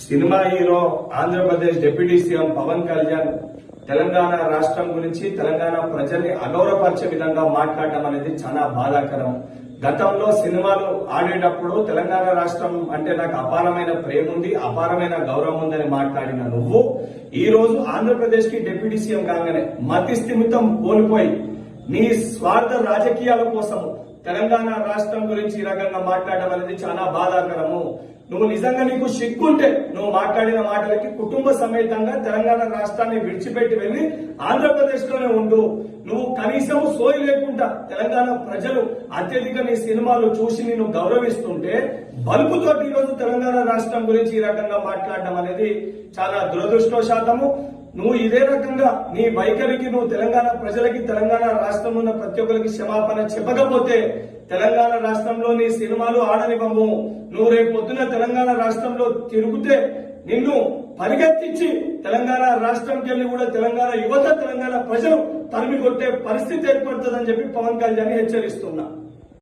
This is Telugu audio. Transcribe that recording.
Cinema hero Andhra Pradesh deputy CM Pawan Kalyan Telangana రాష్ట్రం గురించి తెలంగాణ ప్రజల్ని అగౌరవపరిచే విధంగా మాట్లాడటం అనేది చాలా బాధాకరం. గతంలో సినిమాలు ఆడేటప్పుడు తెలంగాణ రాష్ట్రం అంటే నాకు అపారమైన ప్రేమ ఉంది, అపారమైన గౌరవం ఉందని మాట్లాడిన నువ్వు ఈ రోజు ఆంధ్రప్రదేశ్ కి డిప్యూటీ సీఎం కాగానే మతి స్థిమితం కోల్పోయి నీ స్వార్థ రాజకీయాల కోసం తెలంగాణ రాష్ట్రం గురించి ఈ రకంగా మాట్లాడడం అనేది చాలా బాధాకరము. నువ్వు నిజంగా నీకు సిగ్గుంటే నువ్వు మాట్లాడిన మాటలకి కుటుంబ సమేతంగా తెలంగాణ రాష్ట్రాన్ని విడిచిపెట్టి వెళ్లి ఆంధ్రప్రదేశ్ లోనే ఉండు. నువ్వు కనీసం సోయి లేకుండా తెలంగాణ ప్రజలు అత్యధిక నీ సినిమాలు చూసి నిన్ను గౌరవిస్తుంటే బలుపుతోటి ఈ రోజు తెలంగాణ రాష్ట్రం గురించి ఈ రకంగా మాట్లాడడం అనేది చాలా దురదృష్టవశాతము. నువ్వు ఇదే రకంగా నీ వైఖరికి నువ్వు తెలంగాణ ప్రజలకి తెలంగాణ రాష్ట్రంలో ఉన్న ప్రతి ఒక్కరికి క్షమాపణ చెప్పకపోతే తెలంగాణ రాష్ట్రంలో నీ సినిమాలు ఆడనివ్వము. నువ్వు రేపు పొద్దున తెలంగాణ రాష్ట్రంలో తిరుగుతే నిన్ను పరిగెత్తించి తెలంగాణ రాష్ట్రంకి వెళ్లి కూడా తెలంగాణ యువత తెలంగాణ ప్రజలు తరిమి కొట్టే పరిస్థితి ఏర్పడుతుందని చెప్పి పవన్ కళ్యాణ్ హెచ్చరిస్తున్నా.